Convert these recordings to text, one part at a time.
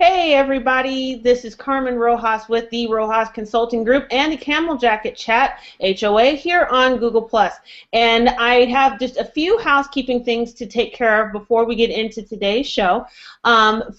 Hey everybody, this is Carmen Rojas with the Rojas Consulting Group and the Camel Jacket Chat HOA here on Google+. And I have just a few housekeeping things to take care of before we get into today's show.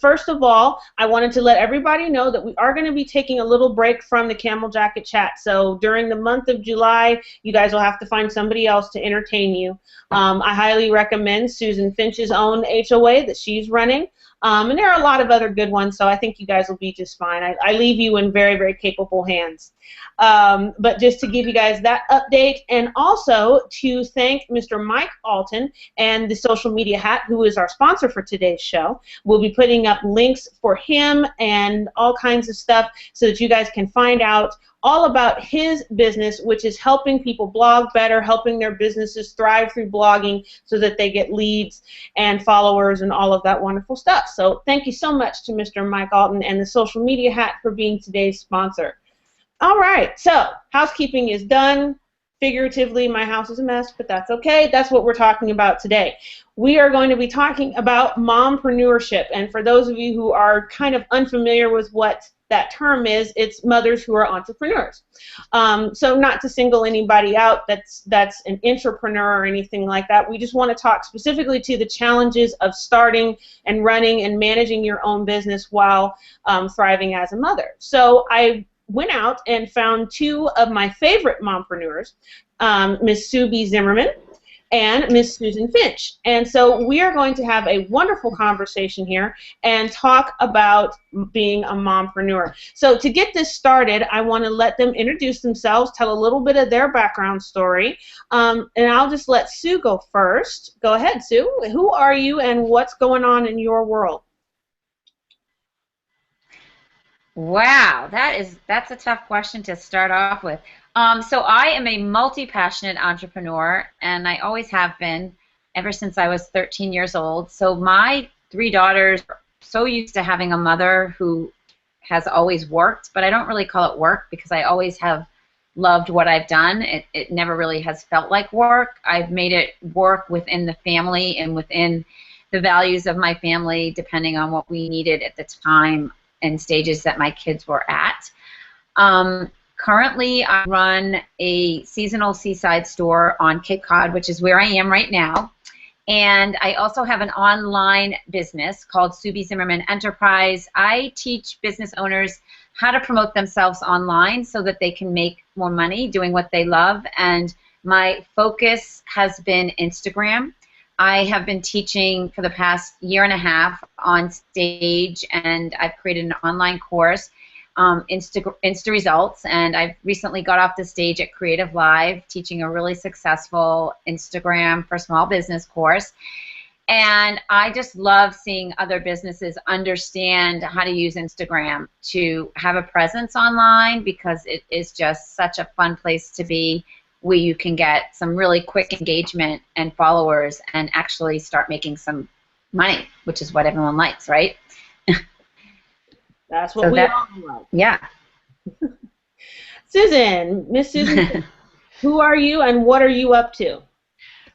First of all, I wanted to let everybody know that we are going to be taking a little break from the Camel Jacket Chat. So during the month of July, you guys will have to find somebody else to entertain you. I highly recommend Susan Finch's own HOA that she's running. And there are a lot of other good ones, so I think you guys will be just fine. I leave you in very, very capable hands. But just to give you guys that update, and also to thank Mr. Mike Alton and the Social Media Hat, who is our sponsor for today's show. We'll be putting up links for him and all kinds of stuff so that you guys can find out all about his business, which is helping people blog better, helping their businesses thrive through blogging so that they get leads and followers and all of that wonderful stuff. So thank you so much to Mr. Mike Alton and the Social Media Hat for being today's sponsor. All right, so housekeeping is done. Figuratively, my house is a mess, but that's okay. That's what we're talking about today. We are going to be talking about mompreneurship, and for those of you who are kind of unfamiliar with what that term is, it's mothers who are entrepreneurs. So not to single anybody out that's an intrapreneur or anything like that. We just want to talk specifically to the challenges of starting and running and managing your own business while thriving as a mother. So I went out and found two of my favorite mompreneurs, Miss Subi Zimmerman and Miss Susan Finch. And so we are going to have a wonderful conversation here and talk about being a mompreneur. So to get this started, I want to let them introduce themselves, tell a little bit of their background story, and I'll just let Sue go first. Go ahead, Sue. Who are you and what's going on in your world? Wow, that's a tough question to start off with. So I am a multi-passionate entrepreneur, and I always have been ever since I was 13 years old. So my three daughters are so used to having a mother who has always worked, but I don't really call it work because I always have loved what I've done. It never really has felt like work. I've made it work within the family and within the values of my family, depending on what we needed at the time and stages that my kids were at. Currently, I run a seasonal seaside store on Cape Cod, which is where I am right now. And I also have an online business called Subi Zimmerman Enterprise. I teach business owners how to promote themselves online so that they can make more money doing what they love. And my focus has been Instagram. I have been teaching for the past year and a half on stage, and I've created an online course, Insta Results, and I've recently got off the stage at Creative Live teaching a really successful Instagram for small business course. And I just love seeing other businesses understand how to use Instagram to have a presence online, because it is just such a fun place to be, where you can get some really quick engagement and followers and actually start making some money, which is what everyone likes, right? That's what we all like. Yeah. Susan, Miss Susan, who are you and what are you up to?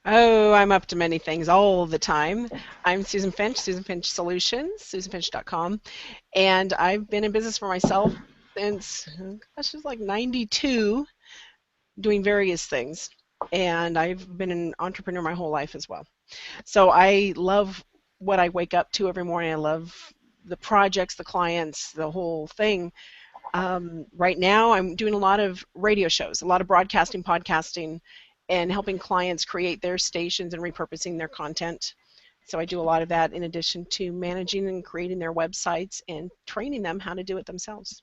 Oh, I'm up to many things all the time. I'm Susan Finch, Susan Finch Solutions, susanfinch.com, and I've been in business for myself since, gosh, it was like 92, doing various things, and I've been an entrepreneur my whole life as well. So I love what I wake up to every morning. I love the projects, the clients, the whole thing. Right now I'm doing a lot of radio shows, a lot of broadcasting, podcasting, and helping clients create their stations and repurposing their content. So I do a lot of that in addition to managing and creating their websites and training them how to do it themselves.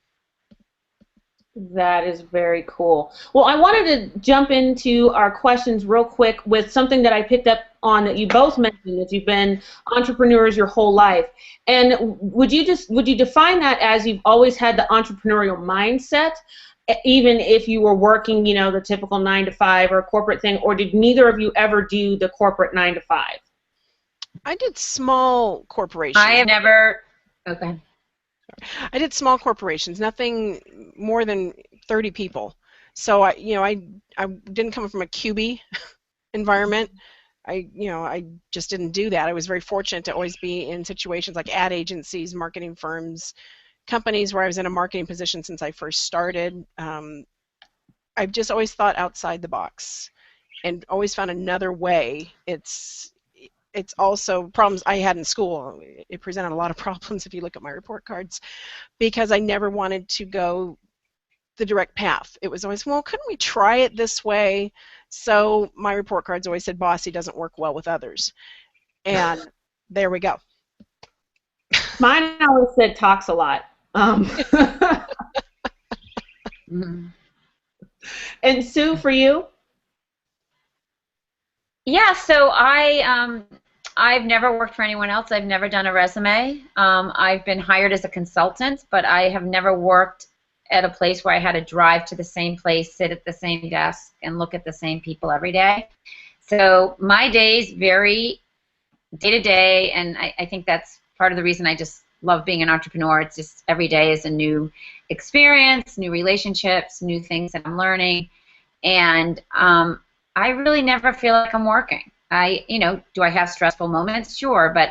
That is very cool. Well, I wanted to jump into our questions real quick with something that I picked up on that you both mentioned, that you've been entrepreneurs your whole life. And would you define that as you've always had the entrepreneurial mindset, even if you were working, you know, the typical 9-to-5 or corporate thing, or did neither of you ever do the corporate 9-to-5? I did small corporations. I have never. Okay. I did small corporations, nothing more than 30 people. So I didn't come from a QB environment. I just didn't do that. I was very fortunate to always be in situations like ad agencies, marketing firms, companies where I was in a marketing position since I first started. I've just always thought outside the box and always found another way. It's also problems I had in school. It presented a lot of problems if you look at my report cards, because I never wanted to go the direct path. It was always, well, couldn't we try it this way? So my report cards always said, bossy doesn't work well with others. And there we go. Mine always said talks a lot. And Sue, for you? Yeah, so I've never worked for anyone else. I've never done a resume. I've been hired as a consultant, but I have never worked at a place where I had to drive to the same place, sit at the same desk, and look at the same people every day. So my days vary day to day, and I think that's part of the reason I just love being an entrepreneur. It's just every day is a new experience, new relationships, new things that I'm learning, and I really never feel like I'm working. Do I have stressful moments? Sure, but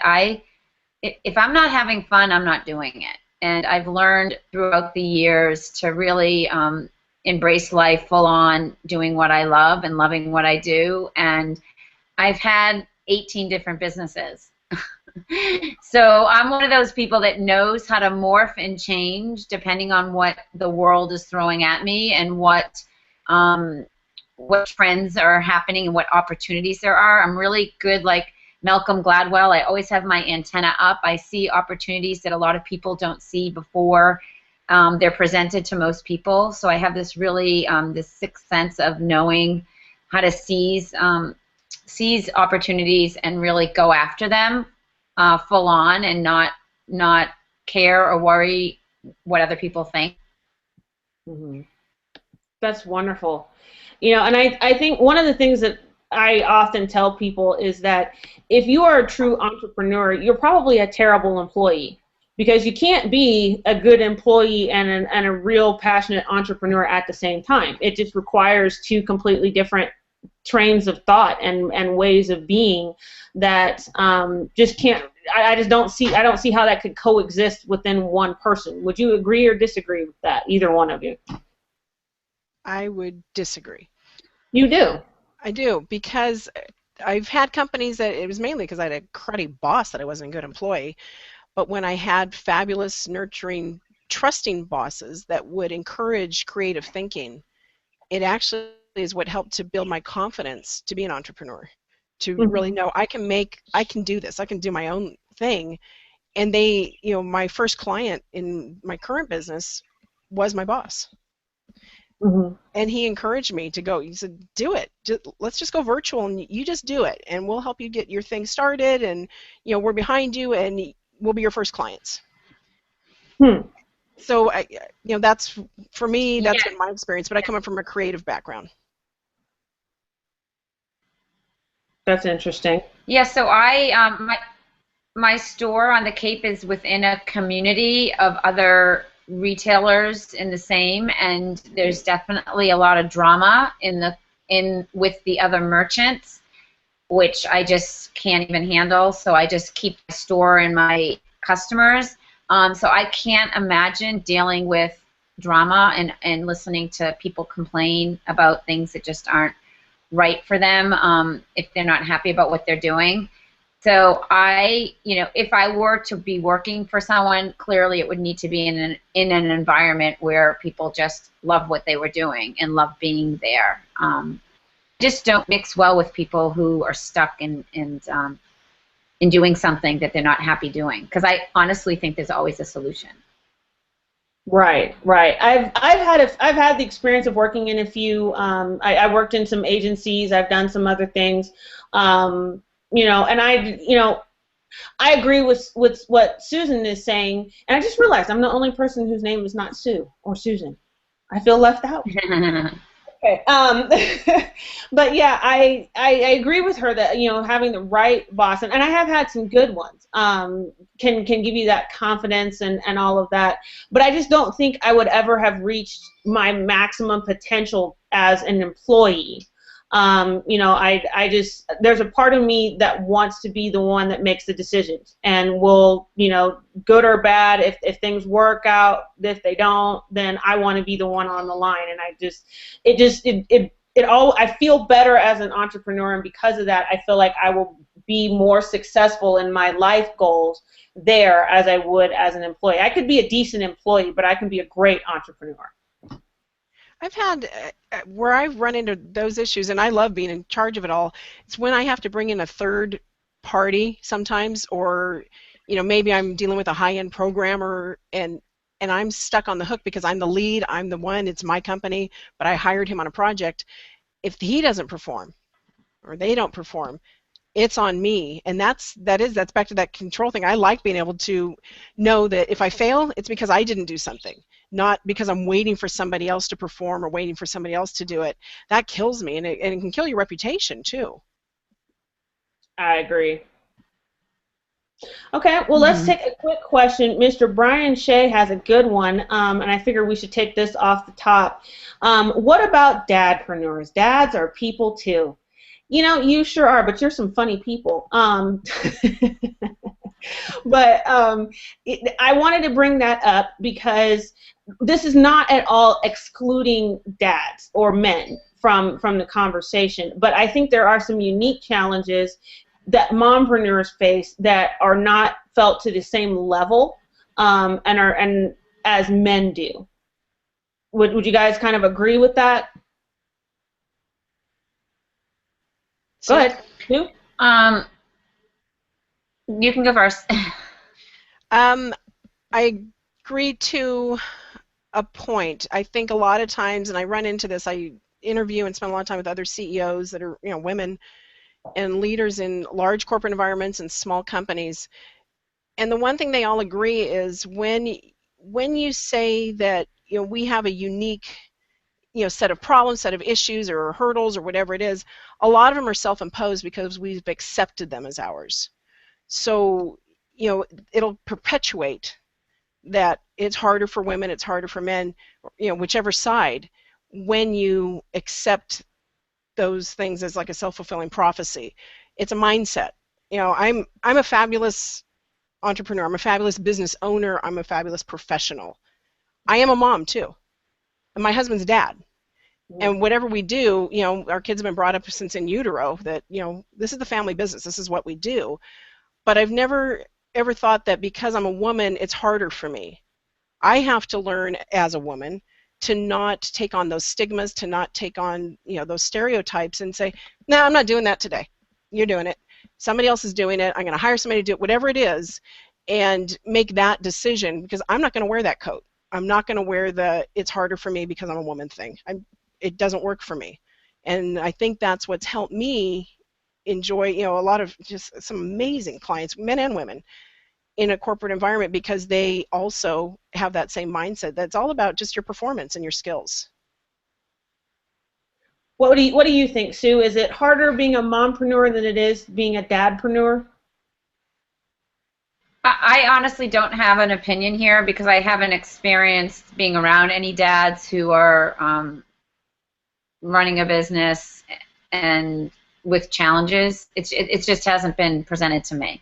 if I'm not having fun, I'm not doing it. And I've learned throughout the years to really embrace life full on, doing what I love and loving what I do. And I've had 18 different businesses. So I'm one of those people that knows how to morph and change depending on what the world is throwing at me and what trends are happening and what opportunities there are. I'm really good, like Malcolm Gladwell. I always have my antenna up. I see opportunities that a lot of people don't see before they're presented to most people. So I have this really this sixth sense of knowing how to seize opportunities and really go after them full on and not care or worry what other people think. Mm-hmm. That's wonderful. And I think one of the things that I often tell people is that if you are a true entrepreneur, you're probably a terrible employee, because you can't be a good employee and a real passionate entrepreneur at the same time. It just requires two completely different trains of thought and ways of being that just can't. I don't see how that could coexist within one person. Would you agree or disagree with that, either one of you? I would disagree. You do? I do, because I've had companies that it was mainly because I had a cruddy boss that I wasn't a good employee. But when I had fabulous, nurturing, trusting bosses that would encourage creative thinking, it actually is what helped to build my confidence to be an entrepreneur, to really know I can do this, I can do my own thing. And my first client in my current business was my boss. And he encouraged me to go. He said, do it. Let's just go virtual, and you just do it, and we'll help you get your thing started, and we're behind you, and we'll be your first clients. So that's, for me, that's been my experience, but I come up from a creative background. That's interesting. Yeah, so my store on the Cape is within a community of other retailers in the same, and there's definitely a lot of drama with the other merchants, which I just can't even handle. So I just keep my store and my customers. So I can't imagine dealing with drama and listening to people complain about things that just aren't right for them if they're not happy about what they're doing. So if I were to be working for someone, clearly it would need to be in an environment where people just love what they were doing and love being there. Just don't mix well with people who are stuck in doing something that they're not happy doing, because I honestly think there's always a solution. Right. I've had the experience of working in a few. I worked in some agencies. I've done some other things. And I agree with what Susan is saying, and I just realized I'm the only person whose name is not Sue or Susan. I feel left out. Okay. But yeah, I agree with her that having the right boss, and I have had some good ones, can give you that confidence and all of that. But I just don't think I would ever have reached my maximum potential as an employee. You know, I just, there's a part of me that wants to be the one that makes the decisions and will, you know, good or bad, if things work out, if they don't, then I want to be the one on the line. And I feel better as an entrepreneur, and because of that, I feel like I will be more successful in my life goals there as I would as an employee. I could be a decent employee, but I can be a great entrepreneur. I've had where I've run into those issues, and I love being in charge of it all. It's when I have to bring in a third party sometimes, or you know, maybe I'm dealing with a high-end programmer, and I'm stuck on the hook because I'm the lead, I'm the one, it's my company, but I hired him on a project. If he doesn't perform or they don't perform, it's on me, and that's back to that control thing. I like being able to know that if I fail, it's because I didn't do something, not because I'm waiting for somebody else to perform or waiting for somebody else to do it. That kills me, and it can kill your reputation too. I agree. Okay, well, let's take a quick question. Mr. Brian Shea has a good one, and I figure we should take this off the top. What about dadpreneurs? Dads are people too. You know, you sure are, but you're some funny people. But I wanted to bring that up because this is not at all excluding dads or men from the conversation, but I think there are some unique challenges that mompreneurs face that are not felt to the same level and as men do. Would you guys kind of agree with that? Go ahead. Who? You can go first. I agree to a point. I think a lot of times, and I run into this, I interview and spend a lot of time with other CEOs that are, you know, women and leaders in large corporate environments and small companies. And the one thing they all agree is when you say that, you know, we have a unique, you know, set of problems, set of issues or hurdles or whatever it is, a lot of them are self-imposed because we've accepted them as ours. So, you know, it'll perpetuate that it's harder for women, it's harder for men, you know, whichever side, when you accept those things as like a self-fulfilling prophecy. It's a mindset. You know, I'm a fabulous entrepreneur, I'm a fabulous business owner, I'm a fabulous professional. I am a mom too. And my husband's dad. And whatever we do, you know, our kids have been brought up since in utero that, you know, this is the family business, this is what we do. But I've never ever thought that because I'm a woman, it's harder for me. I have to learn as a woman to not take on those stigmas, to not take on, you know, those stereotypes and say, no, I'm not doing that today. You're doing it. Somebody else is doing it. I'm going to hire somebody to do it, whatever it is, and make that decision because I'm not going to wear that coat. I'm not going to wear the it's harder for me because I'm a woman thing. It doesn't work for me. And I think that's what's helped me enjoy, you know, a lot of just some amazing clients, men and women, in a corporate environment because they also have that same mindset that's all about just your performance and your skills. What do you think, Sue? Is it harder being a mompreneur than it is being a dadpreneur? I honestly don't have an opinion here because I haven't experienced being around any dads who are running a business and with challenges. It just hasn't been presented to me.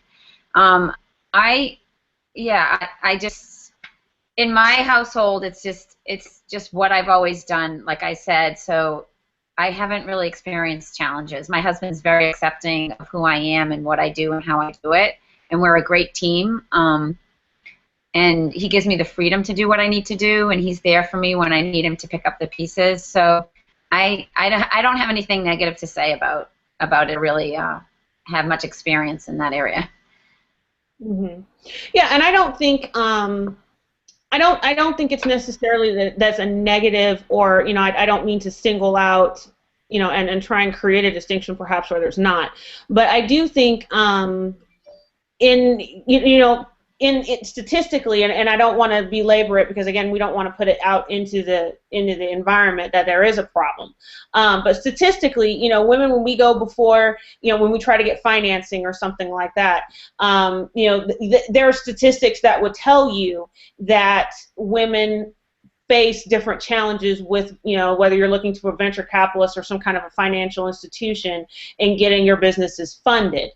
I just, in my household, it's just what I've always done, like I said, so I haven't really experienced challenges. My husband's very accepting of who I am and what I do and how I do it, and we're a great team, and he gives me the freedom to do what I need to do, and he's there for me when I need him to pick up the pieces, so I don't have anything negative to say about it, really have much experience in that area. Mm-hmm. Yeah, and I don't think I don't think it's necessarily that's a negative, or you know, I don't mean to single out, you know, and try and create a distinction perhaps where there's not, but I do think in statistically, and I don't want to belabor it because again we don't want to put it out into the environment that there is a problem, but statistically, you know, women, when we go before, you know, when we try to get financing or something like that, you know, there are statistics that would tell you that women face different challenges with, whether you're looking to a venture capitalist or some kind of a financial institution and getting your businesses funded.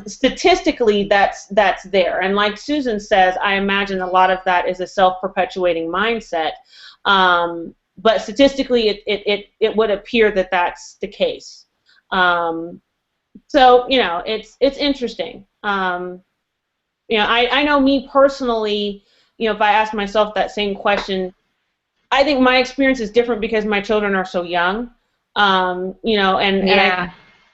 Statistically, that's there. And like Susan says, I imagine a lot of that is a self-perpetuating mindset. But statistically, it would appear that that's the case. So, it's interesting. I know me personally, if I ask myself that same question, I think my experience is different because my children are so young.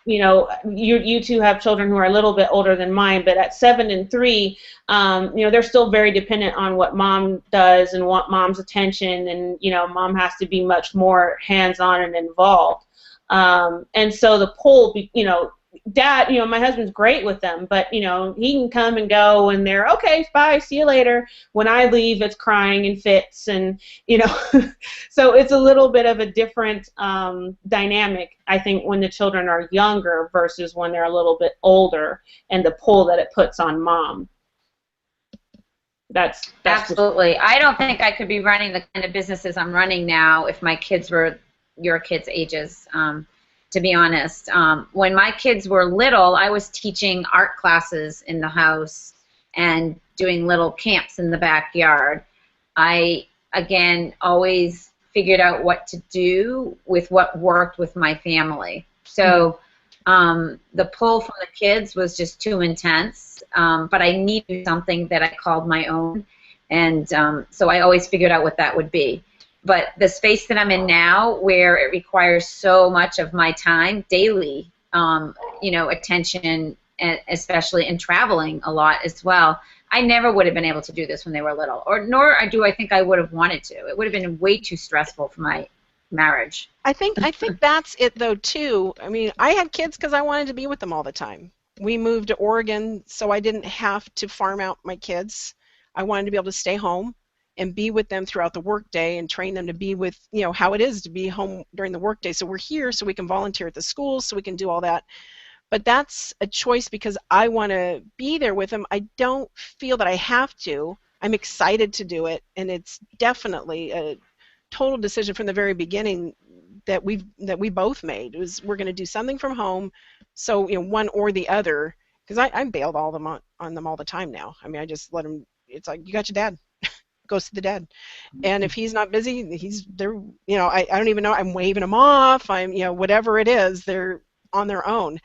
You two have children who are a little bit older than mine, but at 7 and 3, they're still very dependent on what mom does and want mom's attention, and mom has to be much more hands-on and involved. And so the pull, Dad, my husband's great with them, but he can come and go, and they're okay, bye, see you later. When I leave, it's crying and fits, and so it's a little bit of a different dynamic, I think, when the children are younger versus when they're a little bit older, and the pull that it puts on mom. That's absolutely. I don't think I could be running the kind of businesses I'm running now if my kids were your kids' ages. To be honest, when my kids were little, I was teaching art classes in the house and doing little camps in the backyard. I, again, always figured out what to do with what worked with my family. So the pull from the kids was just too intense, but I needed something that I called my own, and so I always figured out what that would be. But the space that I'm in now, where it requires so much of my time daily, attention, and especially in traveling a lot as well, I never would have been able to do this when they were little, nor do I think I would have wanted to. It would have been way too stressful for my marriage. I think that's it, though, too. I mean, I had kids because I wanted to be with them all the time. We moved to Oregon, so I didn't have to farm out my kids. I wanted to be able to stay home and be with them throughout the workday and train them to be with, how it is to be home during the workday. So we're here so we can volunteer at the schools, so we can do all that. But that's a choice because I want to be there with them. I don't feel that I have to. I'm excited to do it, and it's definitely a total decision from the very beginning that we both made. It was, we're going to do something from home, so one or the other. Because I bailed all them on them all the time now. I mean, I just let them. It's like, you got your dad. Goes to the dad, and if he's not busy, he's there. I don't even know. I'm waving them off. I'm whatever it is, they're on their own.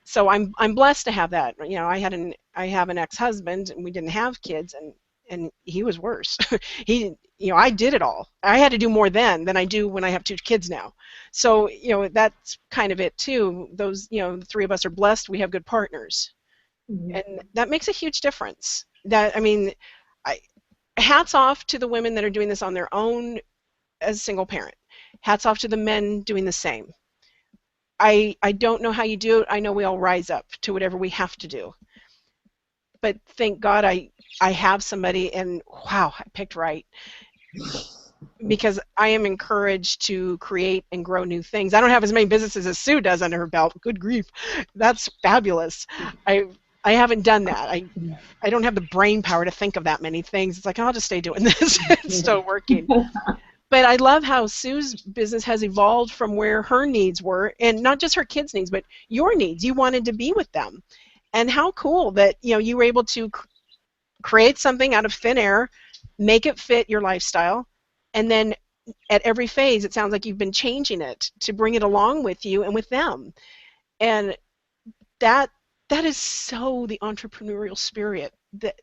So I'm blessed to have that. I have an ex-husband, and we didn't have kids, and he was worse. I did it all. I had to do more then than I do when I have 2 kids now. So that's kind of it too. Those the 3 of us are blessed. We have good partners, and that makes a huge difference. Hats off to the women that are doing this on their own as a single parent. Hats off to the men doing the same. I don't know how you do it. I know we all rise up to whatever we have to do. But thank God I have somebody, and wow, I picked right. Because I am encouraged to create and grow new things. I don't have as many businesses as Sue does under her belt. Good grief. That's fabulous. I haven't done that. I don't have the brain power to think of that many things. It's like, I'll just stay doing this. It's still working. But I love how Sue's business has evolved from where her needs were, and not just her kids' needs, but your needs. You wanted to be with them. And how cool that you were able to create something out of thin air, make it fit your lifestyle, and then at every phase it sounds like you've been changing it to bring it along with you and with them. And that is so the entrepreneurial spirit, that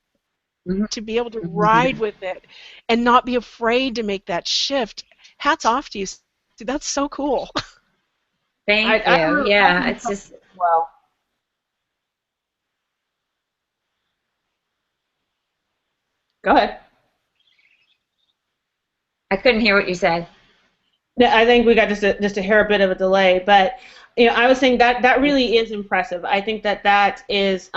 to be able to ride with it and not be afraid to make that shift. Hats off to you. That's so cool. Thank you. Yeah, it's just well. Go ahead. I couldn't hear what you said. I think we got just a hair bit of a delay, but I was saying that really is impressive. I think that is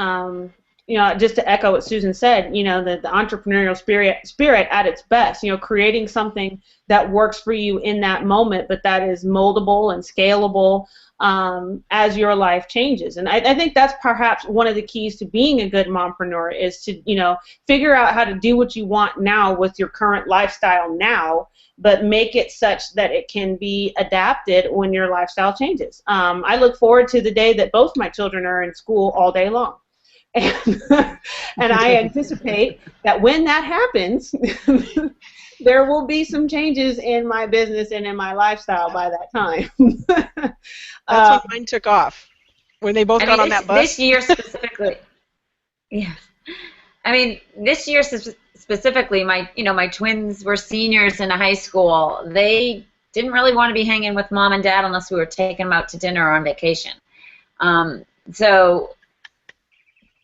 just to echo what Susan said, the entrepreneurial spirit at its best, creating something that works for you in that moment, but that is moldable and scalable as your life changes. And I think that's perhaps one of the keys to being a good mompreneur is to, figure out how to do what you want now with your current lifestyle now, but make it such that it can be adapted when your lifestyle changes. I look forward to the day that both my children are in school all day long. And, and I anticipate that when that happens, there will be some changes in my business and in my lifestyle by that time. That's when mine took off, when they both got on that bus. This year specifically, yeah. I mean, this year specifically, my twins were seniors in high school. They didn't really want to be hanging with mom and dad unless we were taking them out to dinner or on vacation. So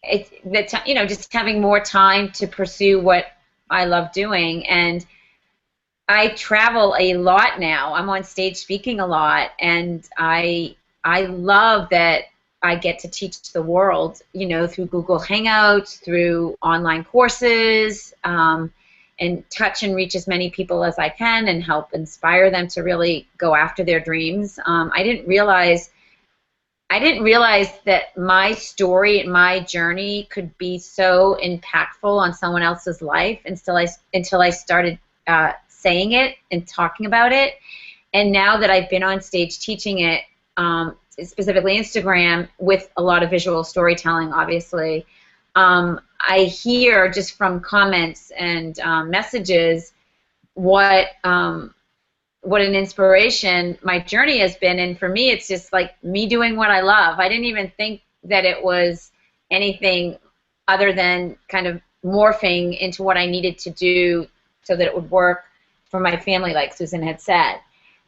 it's just having more time to pursue what I love doing. And I travel a lot now. I'm on stage speaking a lot, and I love that I get to teach the world, through Google Hangouts, through online courses, and touch and reach as many people as I can and help inspire them to really go after their dreams. I didn't realize that my story and my journey could be so impactful on someone else's life until I started saying it and talking about it. And now that I've been on stage teaching it, specifically Instagram, with a lot of visual storytelling, obviously, I hear just from comments and messages what an inspiration my journey has been. And for me, it's just like me doing what I love. I didn't even think that it was anything other than kind of morphing into what I needed to do so that it would work for my family, like Susan had said.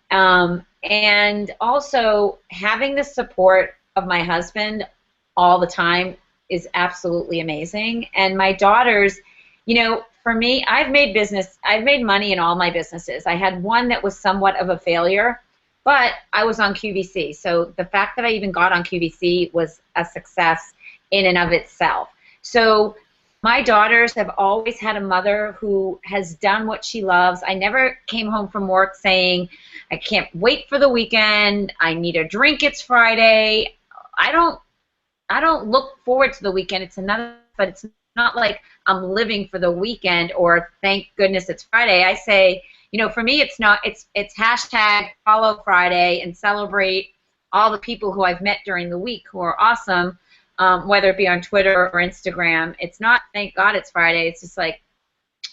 And also having the support of my husband all the time is absolutely amazing. And my daughters, for me, I've made money in all my businesses. I had one that was somewhat of a failure, but I was on QVC. So the fact that I even got on QVC was a success in and of itself. So my daughters have always had a mother who has done what she loves. I never came home from work saying, I can't wait for the weekend, I need a drink, it's Friday. I don't look forward to the weekend. But it's not like I'm living for the weekend or thank goodness it's Friday. I say, for me it's not. It's hashtag follow Friday and celebrate all the people who I've met during the week who are awesome, whether it be on Twitter or Instagram. It's not thank God it's Friday. It's just like,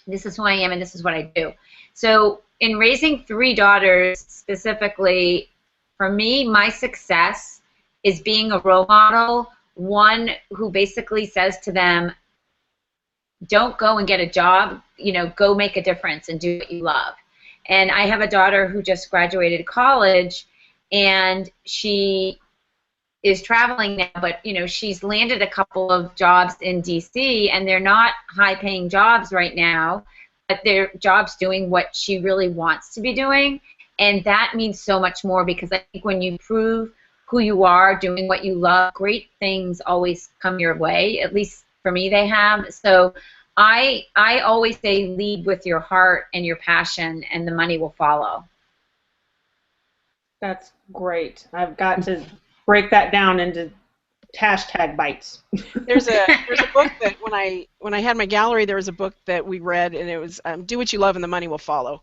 this is who I am and this is what I do. So in raising 3 daughters specifically, for me, my success is being a role model, one who basically says to them, don't go and get a job, go make a difference and do what you love. And I have a daughter who just graduated college, and she is traveling now, but she's landed a couple of jobs in DC, and they're not high-paying jobs right now, but they're jobs doing what she really wants to be doing, and that means so much more, because I think when you prove who you are, doing what you love, great things always come your way. At least for me, they have. So I always say lead with your heart and your passion, and the money will follow. That's great. I've got to break that down into hashtag bites. There's a book that when I had my gallery, there was a book that we read, and it was do what you love and the money will follow.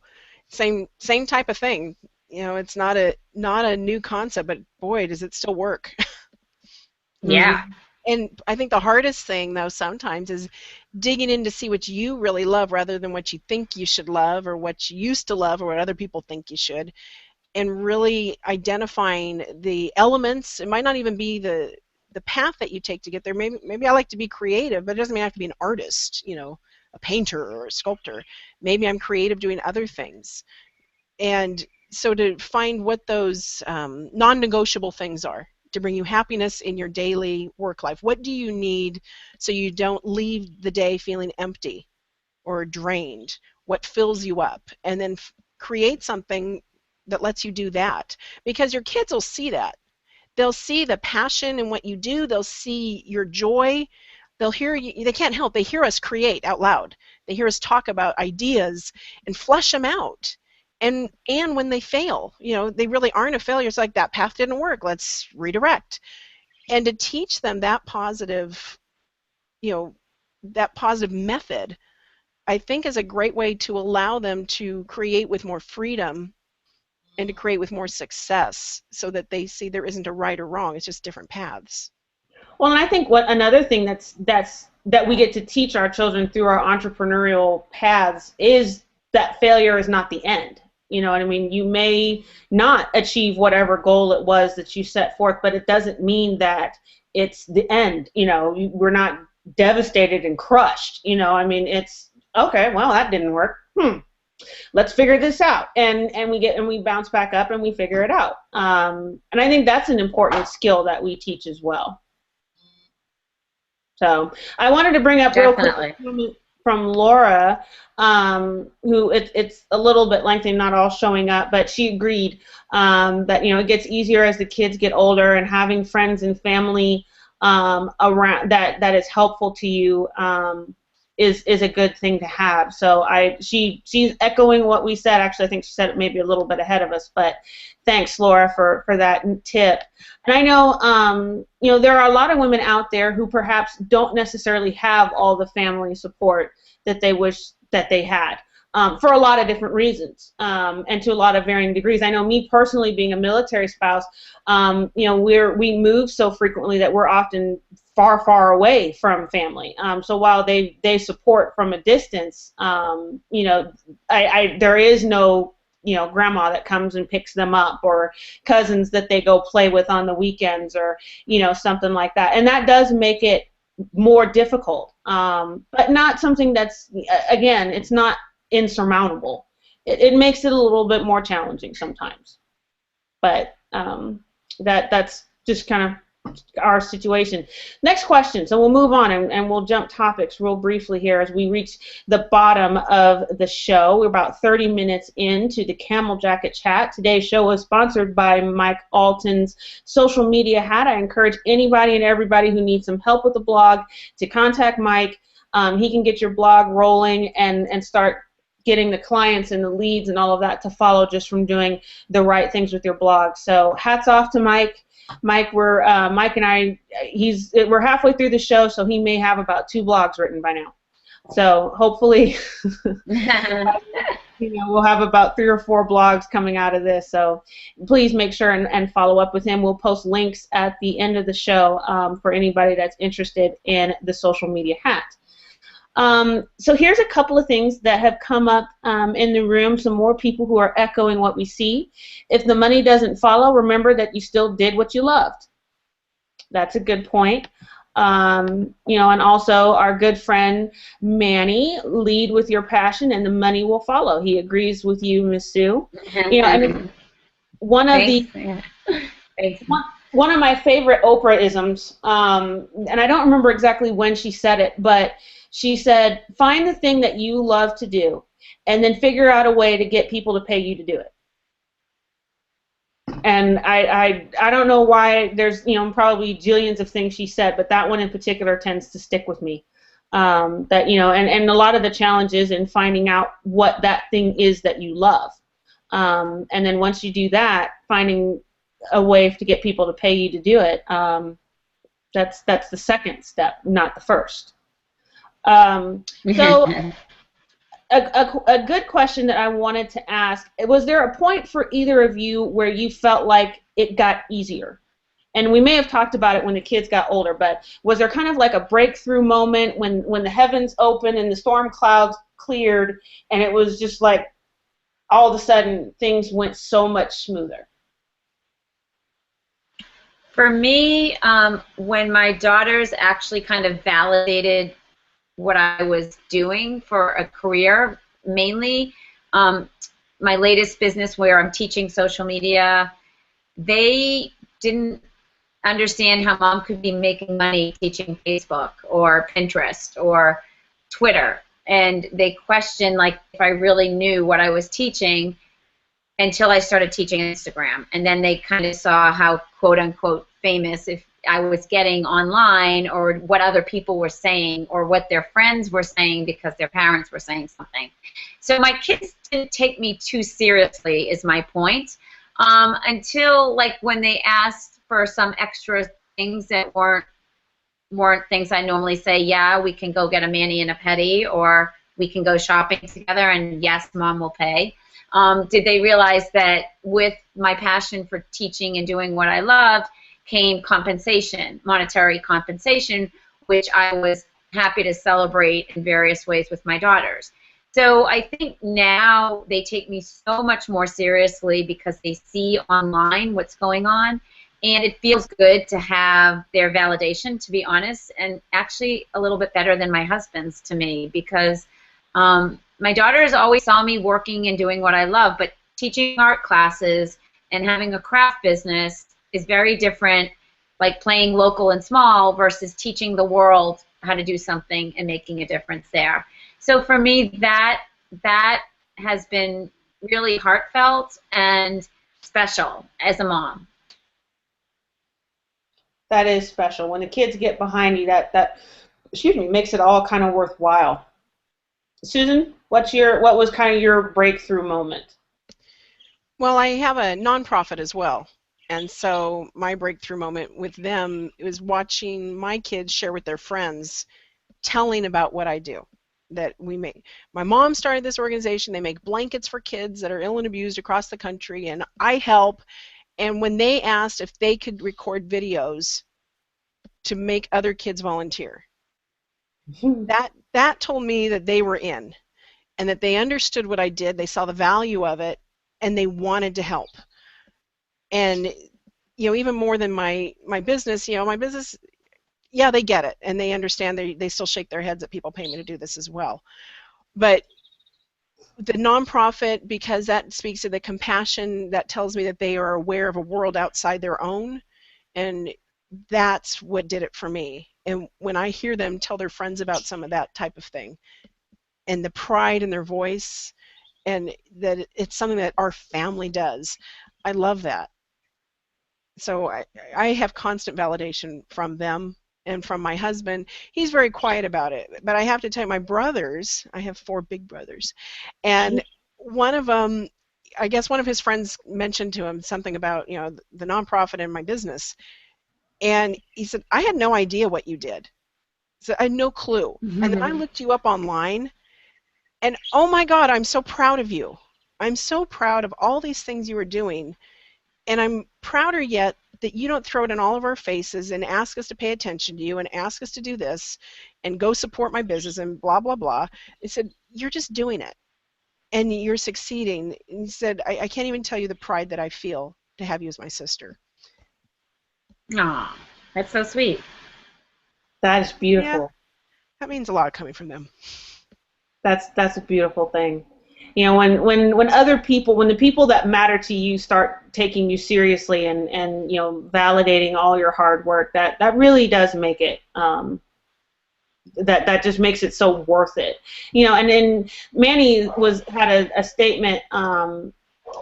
Same type of thing. It's not a new concept, but boy, does it still work. Yeah. And I think the hardest thing, though, sometimes is digging in to see what you really love rather than what you think you should love or what you used to love or what other people think you should, and really identifying the elements. It might not even be the path that you take to get there. Maybe I like to be creative, but it doesn't mean I have to be an artist, a painter or a sculptor. Maybe I'm creative doing other things. And so to find what those non-negotiable things are to bring you happiness in your daily work life. What do you need so you don't leave the day feeling empty or drained? What fills you up? And then create something that lets you do that, because your kids will see that. They'll see the passion in what you do. They'll see your joy. they'll hear you, they can't help, they hear us create out loud. They hear us talk about ideas and flesh them out. And when they fail, they really aren't a failure. It's like, that path didn't work, let's redirect. And to teach them that positive, that positive method, I think is a great way to allow them to create with more freedom and to create with more success, so that they see there isn't a right or wrong, it's just different paths. Well, and I think another thing that we get to teach our children through our entrepreneurial paths is that failure is not the end. You know what I mean? You may not achieve whatever goal it was that you set forth, but it doesn't mean that it's the end. We're not devastated and crushed. I mean, it's okay. Well, that didn't work. Let's figure this out, and we bounce back up and we figure it out. And I think that's an important skill that we teach as well. So I wanted to bring up real quick from Laura, who it's a little bit lengthy, not all showing up, but she agreed that it gets easier as the kids get older, and having friends and family around that is helpful to you is a good thing to have. So she's echoing what we said. Actually, I think she said it maybe a little bit ahead of us, but thanks, Laura, for that tip. And I know there are a lot of women out there who perhaps don't necessarily have all the family support that they wish that they had, for a lot of different reasons, and to a lot of varying degrees. I know me personally, being a military spouse, we move so frequently that we're often far, far away from family. So while they support from a distance, there is no grandma that comes and picks them up, or cousins that they go play with on the weekends, or something like that. And that does make it more difficult, but not something that's, again, it's not insurmountable. It makes it a little bit more challenging sometimes, but that's just kind of our situation. Next question. So we'll move on and we'll jump topics real briefly here as we reach the bottom of the show. We're about 30 minutes into the Camel Jacket Chat. Today's show was sponsored by Mike Alton's social media hat. I encourage anybody and everybody who needs some help with the blog to contact Mike. He can get your blog rolling and start getting the clients and the leads and all of that to follow just from doing the right things with your blog. So hats off to Mike. Mike and I, we're halfway through the show, so he may have about 2 blogs written by now. So hopefully, we'll have about 3 or 4 blogs coming out of this. So please make sure and follow up with him. We'll post links at the end of the show for anybody that's interested in the social media hat. So here's a couple of things that have come up in the room, some more people who are echoing what we see. If the money doesn't follow, remember that you still did what you loved. That's a good point. And also our good friend Manny, lead with your passion and the money will follow. He agrees with you, Miss Sue. One of one of my favorite Oprah-isms, and I don't remember exactly when she said it, but she said, find the thing that you love to do and then figure out a way to get people to pay you to do it. And I don't know why, there's probably jillions of things she said, but that one in particular tends to stick with me. And a lot of the challenges in finding out what that thing is that you love. And then once you do that, finding a way to get people to pay you to do it, that's the second step, not the first. So a good question that I wanted to ask, was there a point for either of you where you felt like it got easier? And we may have talked about it when the kids got older, but was there kind of like a breakthrough moment when the heavens opened and the storm clouds cleared and it was just like all of a sudden things went so much smoother? For me, when my daughters actually kind of validated what I was doing for a career, mainly my latest business where I'm teaching social media, they didn't understand how mom could be making money teaching Facebook or Pinterest or Twitter, and they questioned like if I really knew what I was teaching until I started teaching Instagram, and then they kind of saw how quote unquote famous, if I was getting online, or what other people were saying, or what their friends were saying because their parents were saying something. So my kids didn't take me too seriously, is my point, until like when they asked for some extra things that weren't things I normally say. Yeah, we can go get a mani and a pedi, or we can go shopping together, and yes, Mom will pay. Did they realize that with my passion for teaching and doing what I loved came compensation, monetary compensation, which I was happy to celebrate in various ways with my daughters. So I think now they take me so much more seriously because they see online what's going on, and it feels good to have their validation, to be honest, and actually a little bit better than my husband's to me, because my daughters always saw me working and doing what I love, but teaching art classes and having a craft business is very different, like playing local and small versus teaching the world how to do something and making a difference there. So for me, that has been really heartfelt and special as a mom. That is special. When the kids get behind you, that makes it all kind of worthwhile. Susan, what was kind of your breakthrough moment? Well, I have a nonprofit as well. And so my breakthrough moment with them was watching my kids share with their friends, telling about what I do. That we make. My mom started this organization. They make blankets for kids that are ill and abused across the country, and I help. And when they asked if they could record videos to make other kids volunteer, that told me that they were in, and that they understood what I did. They saw the value of it, and they wanted to help. And even more than my business, my business, yeah, they get it, and they understand. They still shake their heads at people paying me to do this as well. But the nonprofit, because that speaks to the compassion, that tells me that they are aware of a world outside their own, and that's what did it for me. And when I hear them tell their friends about some of that type of thing, and the pride in their voice, and that it's something that our family does, I love that. So I have constant validation from them and from my husband. He's very quiet about it, but I have to tell you, my brothers, I have 4 big brothers, and one of them, I guess one of his friends mentioned to him something about the nonprofit and my business, and he said, I had no idea what you did. So I had no clue. Mm-hmm. And then I looked you up online, and oh my God, I'm so proud of you. I'm so proud of all these things you were doing, and I'm prouder yet that you don't throw it in all of our faces and ask us to pay attention to you and ask us to do this and go support my business and blah, blah, blah. He said, you're just doing it, and you're succeeding. And he said, I can't even tell you the pride that I feel to have you as my sister. Aw, that's so sweet. That is beautiful. Yeah, that means a lot coming from them. That's a beautiful thing. When other people, when the people that matter to you start taking you seriously and validating all your hard work, that really does make it that just makes it so worth it. And then Manny had a statement.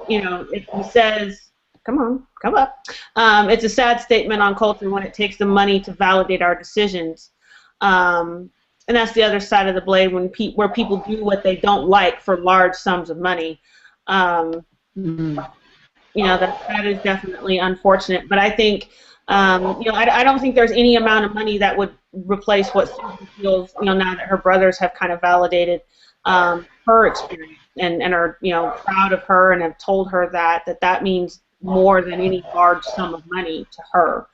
He says, come up. It's a sad statement on culture when it takes the money to validate our decisions. And that's the other side of the blade, where people do what they don't like for large sums of money. That is definitely unfortunate. But I think, I don't think there's any amount of money that would replace what Susan feels, now that her brothers have kind of validated her experience and are, proud of her and have told her that means more than any large sum of money to her.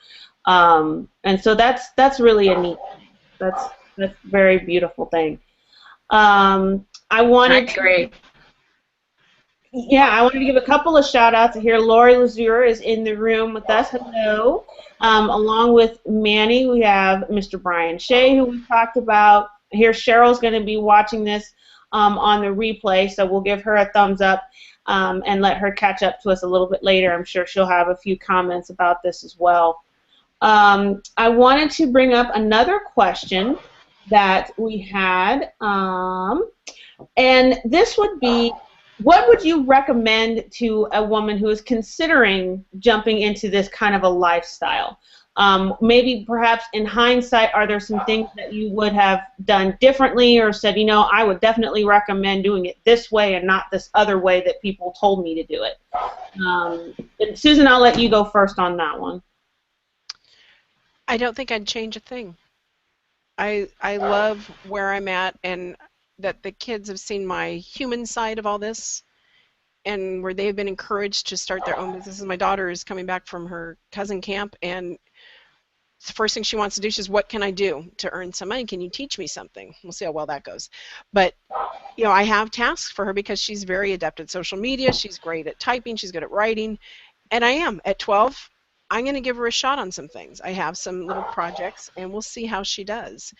And so that's really a neat thing. That's a very beautiful thing. I wanted to give a couple of shout outs here. Lori Lazure is in the room with us. Hello. Along with Manny, we have Mr. Brian Shea, who we talked about. Here, Cheryl's going to be watching this on the replay, so we'll give her a thumbs up and let her catch up to us a little bit later. I'm sure she'll have a few comments about this as well. I wanted to bring up another question that we had, and this would be, what would you recommend to a woman who is considering jumping into this kind of a lifestyle? Maybe perhaps in hindsight, are there some things that you would have done differently or said, you know, I would definitely recommend doing it this way and not this other way that people told me to do it? And Susan, I'll let you go first on that one. I don't think I'd change a thing. I love where I'm at, and that the kids have seen my human side of all this, and where they've been encouraged to start their own businesses. My daughter is coming back from her cousin camp, and the first thing she wants to do, she's, what can I do to earn some money? Can you teach me something? We'll see how well that goes. But, you know, I have tasks for her because she's very adept at social media. She's great at typing. She's good at writing. And I am. At 12, I'm going to give her a shot on some things. I have some little projects, and we'll see how she does.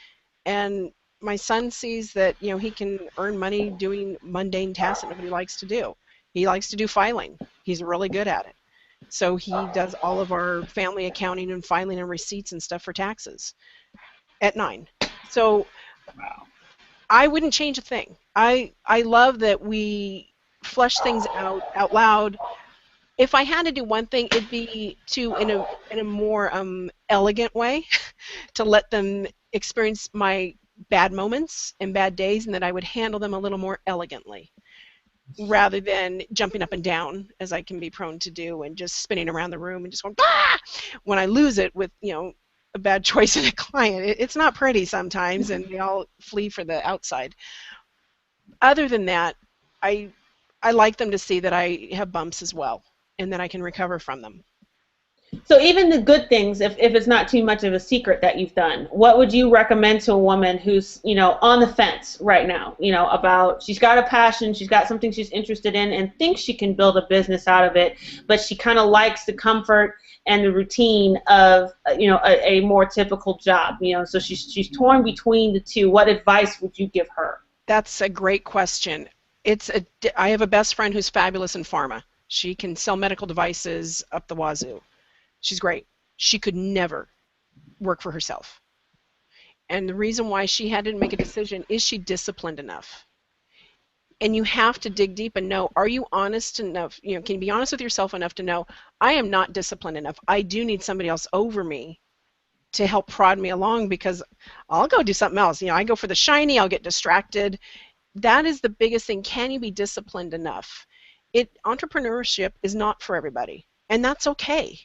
And my son sees that, you know, he can earn money doing mundane tasks that nobody likes to do. He likes to do filing. He's really good at it. So he does all of our family accounting and filing and receipts and stuff for taxes at 9. So I wouldn't change a thing. I love that we flesh things out loud. If I had to do one thing, it'd be to, in a more elegant way, to let them experience my bad moments and bad days, and that I would handle them a little more elegantly, rather than jumping up and down, as I can be prone to do, and just spinning around the room and just going, ah! When I lose it with, you know, a bad choice in a client. It's not pretty sometimes, and they all flee for the outside. Other than that, I like them to see that I have bumps as well, and that I can recover from them. So even the good things, if it's not too much of a secret that you've done, what would you recommend to a woman who's, you know, on the fence right now, you know, about, she's got a passion, she's got something she's interested in and thinks she can build a business out of it, but she kind of likes the comfort and the routine of, you know, a more typical job, you know, so she's torn between the two. What advice would you give her? That's a great question. I have a best friend who's fabulous in pharma. She can sell medical devices up the wazoo. She's great. She could never work for herself. And the reason why she had to make a decision is she disciplined enough. And you have to dig deep and know, are you honest enough? You know, can you be honest with yourself enough to know, I am not disciplined enough. I do need somebody else over me to help prod me along, because I'll go do something else. You know, I go for the shiny, I'll get distracted. That is the biggest thing. Can you be disciplined enough? Entrepreneurship is not for everybody, and that's okay.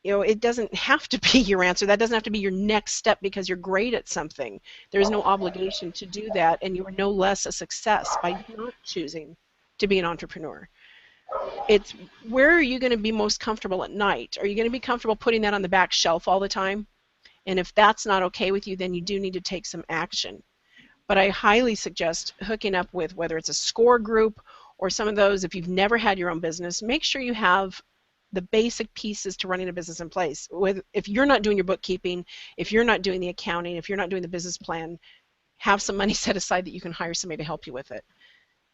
You know, it doesn't have to be your answer. That doesn't have to be your next step because you're great at something. There's no obligation to do that, and you are no less a success by not choosing to be an entrepreneur. It's, where are you going to be most comfortable at night? Are you going to be comfortable putting that on the back shelf all the time? And if that's not okay with you, then you do need to take some action. But I highly suggest hooking up with, whether it's a SCORE group or some of those, if you've never had your own business, make sure you have the basic pieces to running a business in place. If you're not doing your bookkeeping, if you're not doing the accounting, if you're not doing the business plan, have some money set aside that you can hire somebody to help you with it.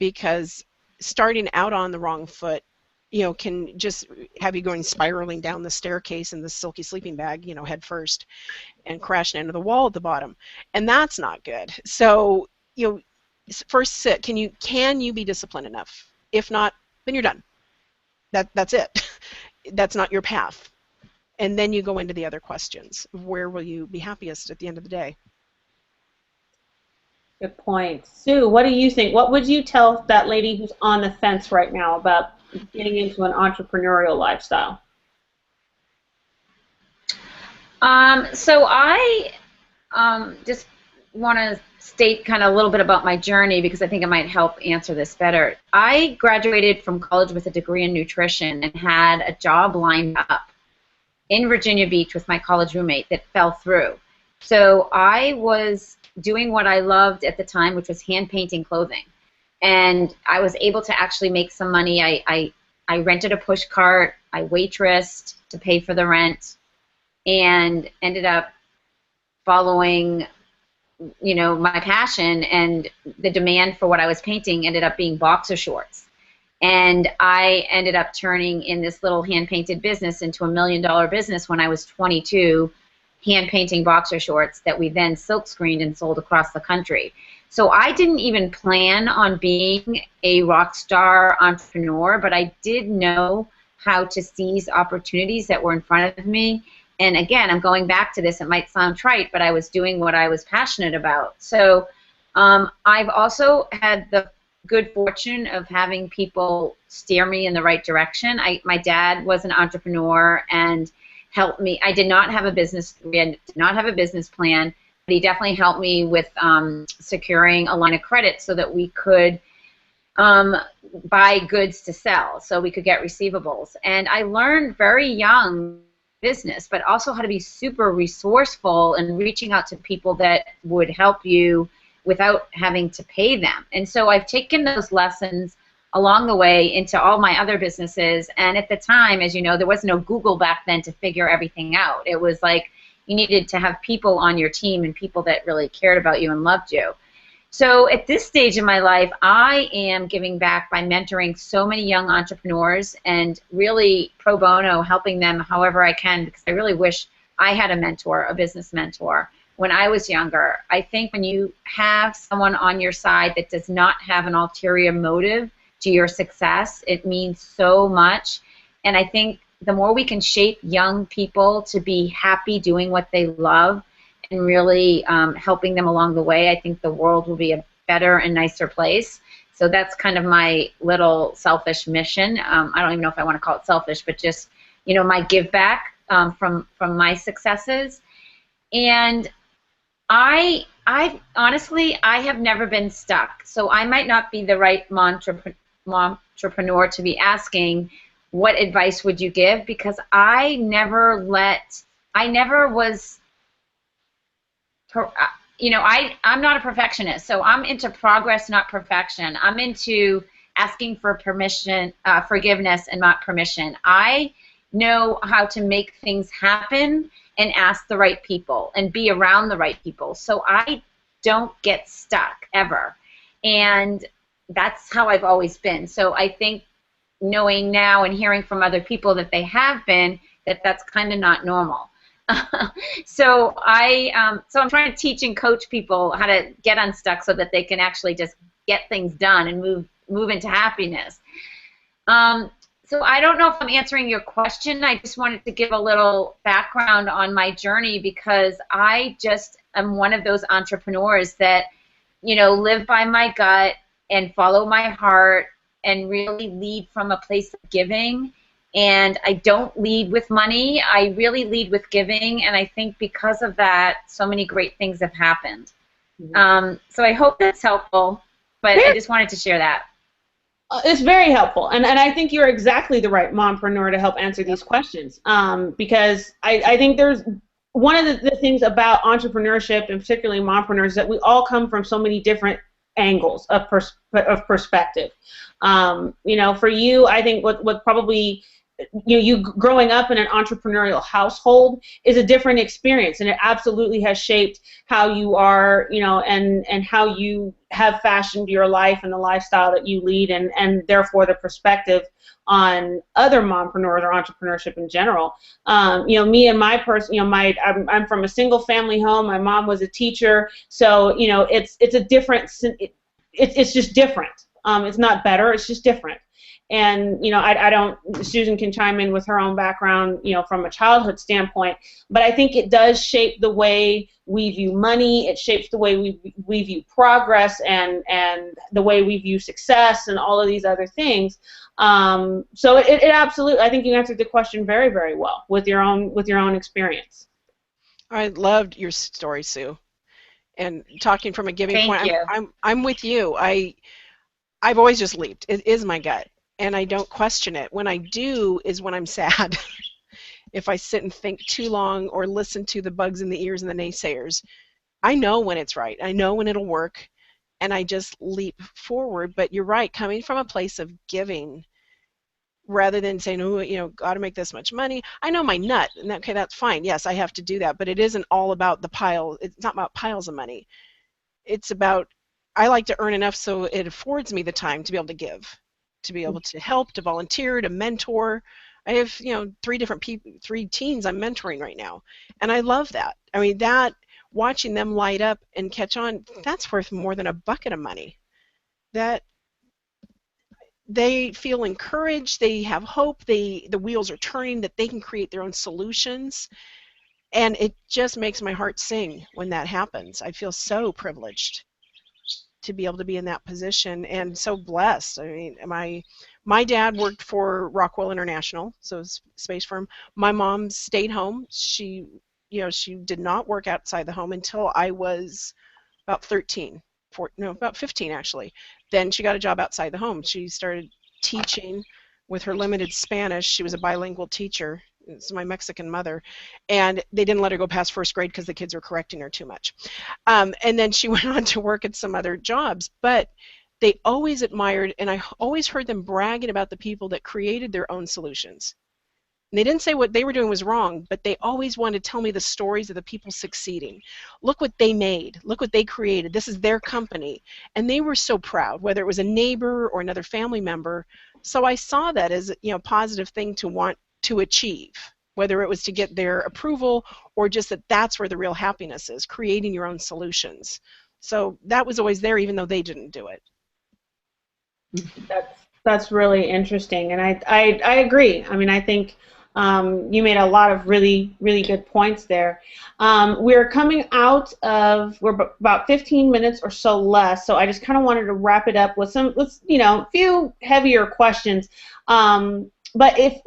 Because starting out on the wrong foot, you know, can just have you going spiraling down the staircase in the silky sleeping bag, you know, head first, and crashing into the wall at the bottom. And that's not good. So, you know, first sit. Can you be disciplined enough? If not, then you're done. That's it. That's not your path. And then you go into the other questions. Where will you be happiest at the end of the day? Good point. Sue, what do you think? What would you tell that lady who's on the fence right now about getting into an entrepreneurial lifestyle? So I just want to state kind of a little bit about my journey, because I think it might help answer this better. I graduated from college with a degree in nutrition and had a job lined up in Virginia Beach with my college roommate that fell through. So I was doing what I loved at the time, which was hand painting clothing. And I was able to actually make some money. I rented a push cart, I waitressed to pay for the rent, and ended up following, you know, my passion, and the demand for what I was painting ended up being boxer shorts. And I ended up turning in this little hand-painted business into $1 million business when I was 22, hand-painting boxer shorts that we then silk-screened and sold across the country. So I didn't even plan on being a rock star entrepreneur, but I did know how to seize opportunities that were in front of me And again, I'm going back to this. It might sound trite, but I was doing what I was passionate about. So I've also had the good fortune of having people steer me in the right direction. My dad was an entrepreneur and helped me. I did not have a business. We did not have a business plan, but he definitely helped me with securing a line of credit so that we could buy goods to sell, so we could get receivables. And I learned very young business, but also how to be super resourceful and reaching out to people that would help you without having to pay them. And so I've taken those lessons along the way into all my other businesses. And at the time, as you know, there was no Google back then to figure everything out. It was like you needed to have people on your team and people that really cared about you and loved you. So at this stage in my life, I am giving back by mentoring so many young entrepreneurs and really pro bono helping them however I can, because I really wish I had a mentor, a business mentor, when I was younger. I think when you have someone on your side that does not have an ulterior motive to your success, it means so much. And I think the more we can shape young people to be happy doing what they love and really helping them along the way, I think the world will be a better and nicer place. So that's kind of my little selfish mission. I don't even know if I want to call it selfish, but just, you know, my give back from my successes. And I honestly, I have never been stuck. So I might not be the right mompreneur to be asking what advice would you give, because I never was, you know, I'm not a perfectionist, so I'm into progress, not perfection. I'm into asking for permission, forgiveness, and not permission. I know how to make things happen and ask the right people and be around the right people. So I don't get stuck ever. And that's how I've always been. So I think knowing now and hearing from other people that they have been, that's kind of not normal. So I'm trying to teach and coach people how to get unstuck so that they can actually just get things done and move into happiness. So I don't know if I'm answering your question. I just wanted to give a little background on my journey, because I just am one of those entrepreneurs that, you know, live by my gut and follow my heart and really lead from a place of giving. And I don't lead with money. I really lead with giving. And I think because of that, so many great things have happened. So I hope that's helpful, but I just wanted to share that. It's very helpful, and I think you're exactly the right mompreneur to help answer these questions, because I think there's one of the things about entrepreneurship, and particularly mompreneurs, that we all come from so many different angles of perspective. You know, for you, I think what probably you growing up in an entrepreneurial household is a different experience, and it absolutely has shaped how you are, you know, and how you have fashioned your life and the lifestyle that you lead, and therefore the perspective on other mompreneurs or entrepreneurship in general. You know, me and my person, you know, I'm from a single family home. My mom was a teacher, so you know, it's a different. It's just different. It's not better. It's just different. And, you know, I don't, Susan can chime in with her own background, you know, from a childhood standpoint, but I think it does shape the way we view money. It shapes the way we view progress and the way we view success and all of these other things. So it absolutely, I think you answered the question very, very well with your own experience. I loved your story, Sue. And talking from a giving point, I'm with you. I've always just leaped. It is my gut. And I don't question it. When I do is when I'm sad. If I sit and think too long or listen to the bugs in the ears and the naysayers, I know when it's right. I know when it'll work, and I just leap forward. But you're right, coming from a place of giving rather than saying, oh, you know, got to make this much money. I know my nut, and okay, that's fine. Yes, I have to do that. But it isn't all about the pile. It's not about piles of money. It's about, I like to earn enough so it affords me the time to be able to give, to be able to help, to volunteer, to mentor. I have, you know, 3 teens I'm mentoring right now, and I love that. I mean, that watching them light up and catch on, that's worth more than a bucket of money. That they feel encouraged, they have hope, the wheels are turning, that they can create their own solutions. And it just makes my heart sing when that happens. I feel so privileged to be able to be in that position, and so blessed. I mean, my dad worked for Rockwell International, so it's a space firm. My mom stayed home. She did not work outside the home until I was about 13, about 15 actually. Then she got a job outside the home. She started teaching with her limited Spanish. She was a bilingual teacher. It's my Mexican mother, and they didn't let her go past first grade because the kids were correcting her too much. And then she went on to work at some other jobs, but they always admired, and I always heard them bragging about the people that created their own solutions. And they didn't say what they were doing was wrong, but they always wanted to tell me the stories of the people succeeding. Look what they made. Look what they created. This is their company. And they were so proud, whether it was a neighbor or another family member. So I saw that as a positive thing to want to achieve, whether it was to get their approval or just that that's where the real happiness is, creating your own solutions. So that was always there, even though they didn't do it. That's really interesting, and I agree. I mean, I think you made a lot of really good points there. We're coming out of, we're about 15 minutes or so less, so I just kind of wanted to wrap it up with a few heavier questions. But if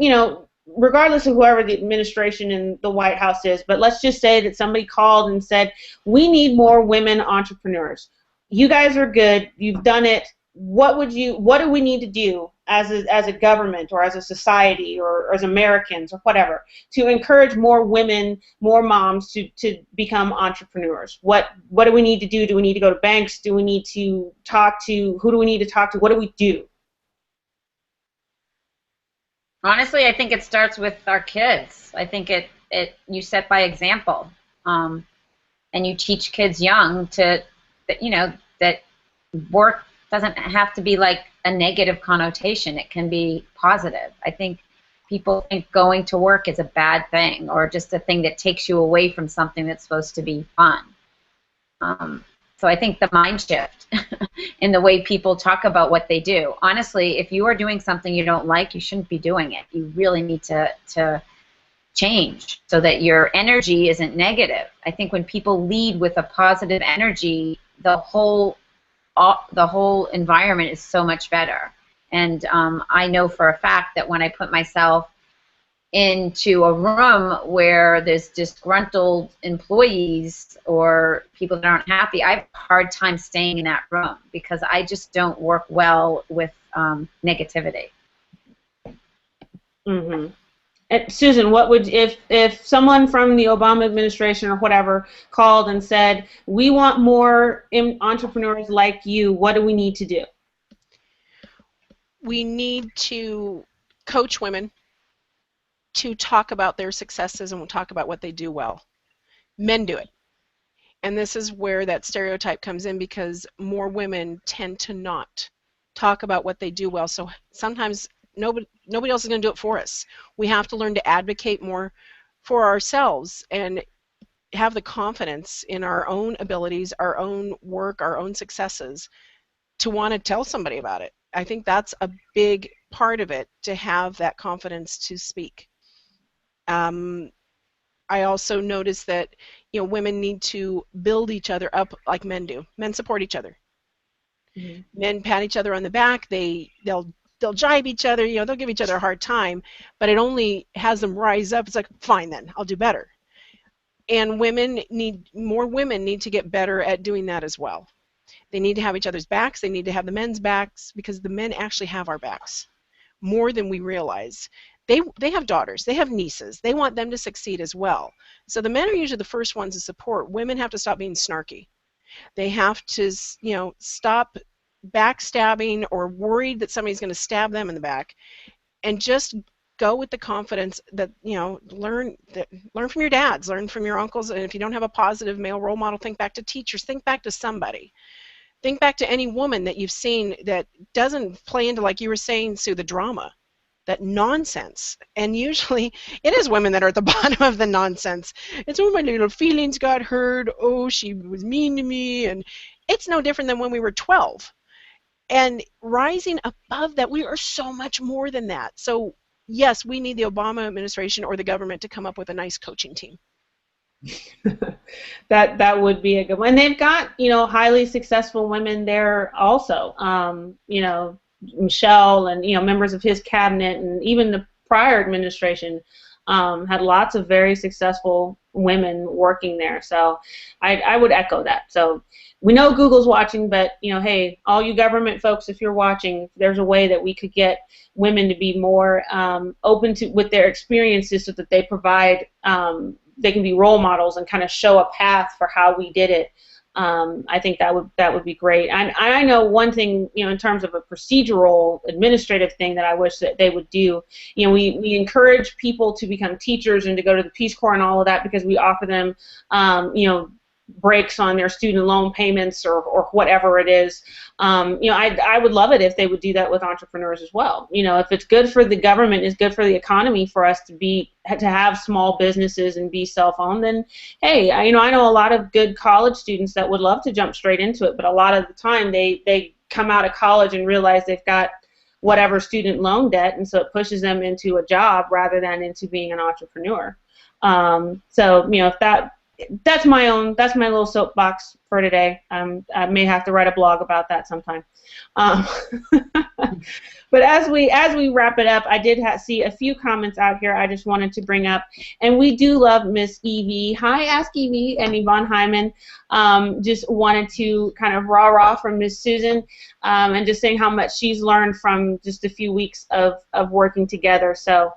regardless of whoever the administration in the White House is, but let's just say that somebody called and said, we need more women entrepreneurs. You guys are good. You've done it. What do we need to do as a government or as a society or as Americans or whatever to encourage more women, more moms to become entrepreneurs? What do we need to do? Do we need to go to banks? Do we need to talk to, who do we need to talk to? What do we do? Honestly, I think it starts with our kids. I think you set by example, and you teach kids young that work doesn't have to be like a negative connotation. It can be positive. I think people think going to work is a bad thing or just a thing that takes you away from something that's supposed to be fun. So I think the mind shift in the way people talk about what they do. Honestly, if you are doing something you don't like, you shouldn't be doing it. You really need to change so that your energy isn't negative. I think when people lead with a positive energy, the whole environment is so much better. And I know for a fact that when I put myself into a room where there's disgruntled employees or people that aren't happy, I have a hard time staying in that room because I just don't work well with negativity. Mm-hmm. And Susan, what would, if someone from the Obama administration or whatever called and said, we want more entrepreneurs like you, what do we need to do? We need to coach women to talk about their successes and we'll talk about what they do well. Men do it. And this is where that stereotype comes in because more women tend to not talk about what they do well. So sometimes nobody else is going to do it for us. We have to learn to advocate more for ourselves and have the confidence in our own abilities, our own work, our own successes to want to tell somebody about it. I think that's a big part of it, to have that confidence to speak. I also noticed that women need to build each other up like men do. Men support each other. Mm-hmm. Men pat each other on the back. They'll jibe each other. They'll give each other a hard time, but it only has them rise up. It's like, fine then, I'll do better. And more women need to get better at doing that as well. They need to have each other's backs. They need to have the men's backs because the men actually have our backs more than we realize. They have daughters, they have nieces, they want them to succeed as well. So the men are usually the first ones to support. Women have to stop being snarky. They have to, stop backstabbing or worried that somebody's going to stab them in the back, and just go with the confidence that, learn from your dads, learn from your uncles, and if you don't have a positive male role model, think back to teachers, think back to somebody. Think back to any woman that you've seen that doesn't play into, like you were saying, Sue, the drama. That nonsense. And usually it is women that are at the bottom of the nonsense. It's, oh, my little feelings got hurt. Oh, she was mean to me. And it's no different than when we were 12. And rising above that, we are so much more than that. So, yes, we need the Obama administration or the government to come up with a nice coaching team. That would be a good one. And they've got, highly successful women there also. Michelle and, members of his cabinet and even the prior administration had lots of very successful women working there. So I would echo that. So we know Google's watching, but, hey, all you government folks, if you're watching, there's a way that we could get women to be more open to with their experiences so that they provide they can be role models and kind of show a path for how we did it. I think that would be great. And I know one thing, in terms of a procedural, administrative thing that I wish that they would do. We encourage people to become teachers and to go to the Peace Corps and all of that because we offer them, breaks on their student loan payments or whatever it is. I would love it if they would do that with entrepreneurs as well. If it's good for the government, it's good for the economy for us to have small businesses and be self-owned, then hey, I know a lot of good college students that would love to jump straight into it, but a lot of the time they come out of college and realize they've got whatever student loan debt, and so it pushes them into a job rather than into being an entrepreneur. If that's my little soapbox for today. I may have to write a blog about that sometime. But as we wrap it up, I did see a few comments out here I just wanted to bring up, and we do love Miss Evie. Hi, Ask Evie and Yvonne Hyman. Just wanted to kind of rah-rah from Miss Susan, and just saying how much she's learned from just a few weeks of working together. So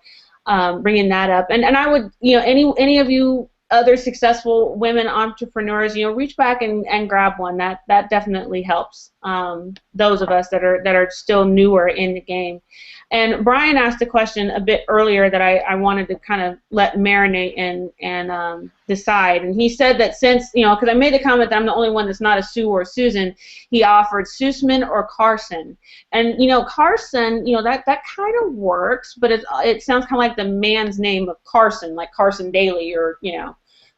bringing that up, and I would, any of you other successful women entrepreneurs, reach back and grab one. That definitely helps those of us that are still newer in the game. And Brian asked a question a bit earlier that I wanted to kind of let marinate and decide. And he said that since, because I made the comment that I'm the only one that's not a Sue or Susan, he offered Sussman or Carson. And, Carson, that kind of works, but it sounds kind of like the man's name of Carson, like Carson Daly or,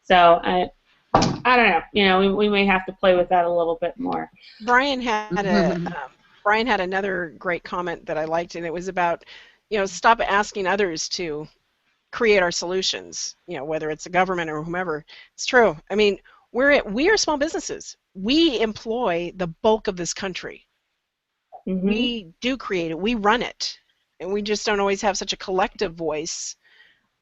So I don't know. We may have to play with that a little bit more. Brian had another great comment that I liked, and it was about, stop asking others to create our solutions. Whether it's the government or whomever. It's true. I mean, we are small businesses. We employ the bulk of this country. Mm-hmm. We do create it. We run it, and we just don't always have such a collective voice.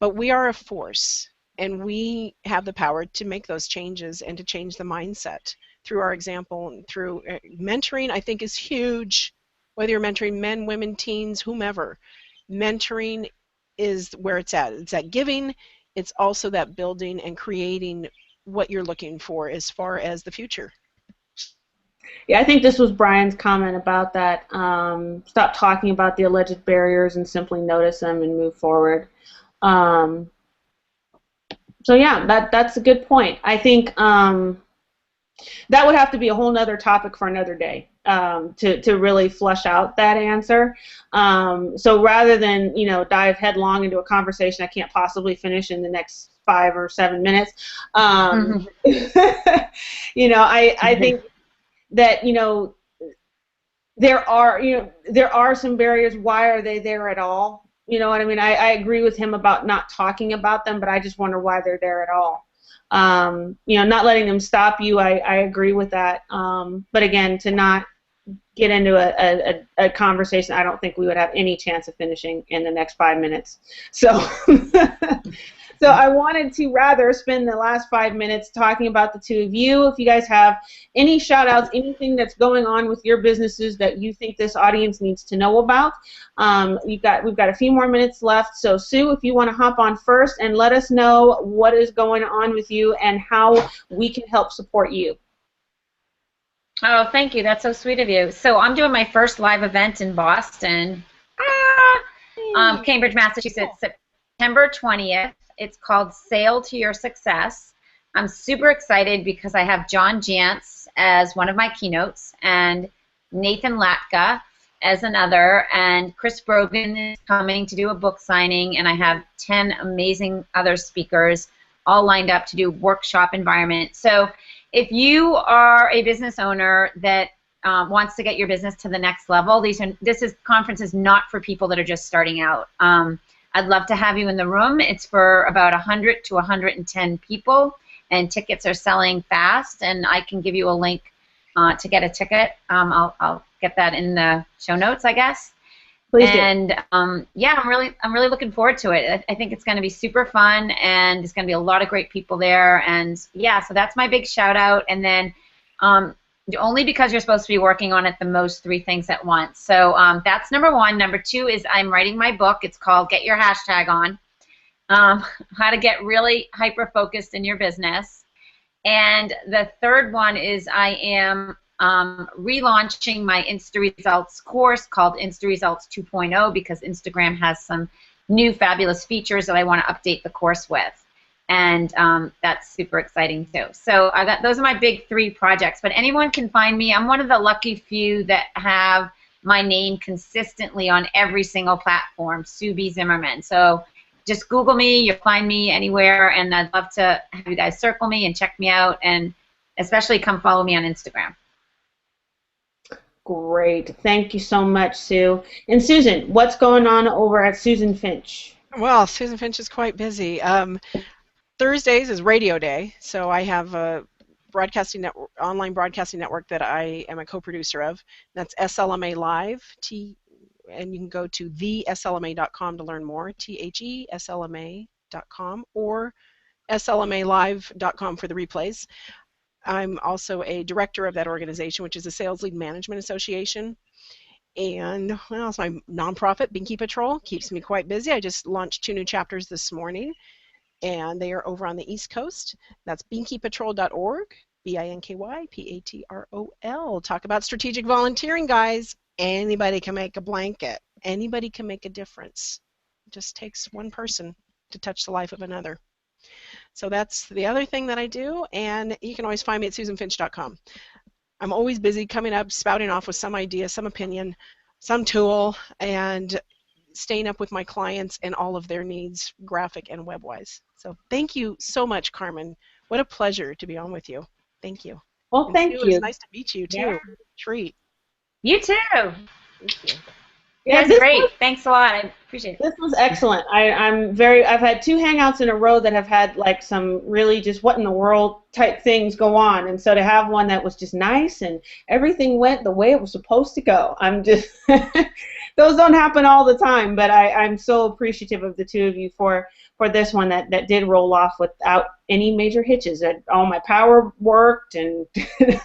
But we are a force. And we have the power to make those changes and to change the mindset through our example and through mentoring. I think is huge. Whether you're mentoring men, women, teens, whomever, mentoring is where it's at. It's that giving. It's also that building and creating what you're looking for as far as the future. Yeah, I think this was Brian's comment about that. Stop talking about the alleged barriers and simply notice them and move forward. So yeah, that's a good point. I think that would have to be a whole nother topic for another day to really flush out that answer. So rather than dive headlong into a conversation I can't possibly finish in the next 5 or 7 minutes, I think that there are some barriers. Why are they there at all? You know what I mean? I agree with him about not talking about them, but I just wonder why they're there at all. Not letting them stop you, I agree with that. But again, to not get into a conversation, I don't think we would have any chance of finishing in the next 5 minutes. So, so I wanted to rather spend the last 5 minutes talking about the two of you. If you guys have any shout-outs, anything that's going on with your businesses that you think this audience needs to know about, we've got a few more minutes left. So Sue, if you want to hop on first and let us know what is going on with you and how we can help support you. Oh, thank you. That's so sweet of you. So I'm doing my first live event in Boston, Cambridge, Massachusetts, September 20th. It's called Sail to Your Success. I'm super excited because I have John Jantz as one of my keynotes and Nathan Latka as another, and Chris Brogan is coming to do a book signing, and I have 10 amazing other speakers all lined up to do workshop environment. So if you are a business owner that wants to get your business to the next level, conference is not for people that are just starting out. I'd love to have you in the room. It's for about 100 to 110 people. and tickets are selling fast, and I can give you a link to get a ticket. I'll get that in the show notes, I guess. Please do. And yeah, I'm really looking forward to it. I think it's going to be super fun, and there's going to be a lot of great people there. And yeah, so that's my big shout out. And then only because you're supposed to be working on it the most 3 things at once. So that's number 1. Number 2 is I'm writing my book. It's called Get Your Hashtag On. How to get really hyper focused in your business. And the third one is I am relaunching my Insta Results course called Insta Results 2.0 because Instagram has some new fabulous features that I want to update the course with. And that's super exciting too. So those are my big 3 projects. But anyone can find me. I'm one of the lucky few that have my name consistently on every single platform, Sue B. Zimmerman. So just Google me, you'll find me anywhere, and I'd love to have you guys circle me and check me out, and especially come follow me on Instagram. Great. Thank you so much, Sue. And Susan, what's going on over at Susan Finch? Well, Susan Finch is quite busy. Thursdays is radio day, so I have a broadcasting network, online broadcasting network that I am a co-producer of. That's SLMA Live, and you can go to theslma.com to learn more, theslma.com, or slmalive.com for the replays. I'm also a director of that organization, which is a Sales Lead Management Association. And what else? My nonprofit, Binky Patrol, keeps me quite busy. I just launched 2 new chapters this morning, and they are over on the East Coast. That's binkypatrol.org, BINKYPATROL. Talk about strategic volunteering, guys. Anybody can make a blanket. Anybody can make a difference. It just takes one person to touch the life of another. So that's the other thing that I do, and you can always find me at susanfinch.com. I'm always busy coming up, spouting off with some idea, some opinion, some tool, and staying up with my clients and all of their needs, graphic and web-wise. So thank you so much, Carmen. What a pleasure to be on with you. Thank you. Well, thank you. It's nice to meet you, too. Yeah. Treat. You too. Thank you. Yeah, great. Thanks a lot. I appreciate it. This was excellent. I've had 2 hangouts in a row that have had like some really just what in the world type things go on, and so to have one that was just nice and everything went the way it was supposed to go, I'm just those don't happen all the time, but I'm so appreciative of the 2 of you for this one that did roll off without any major hitches. All my power worked, and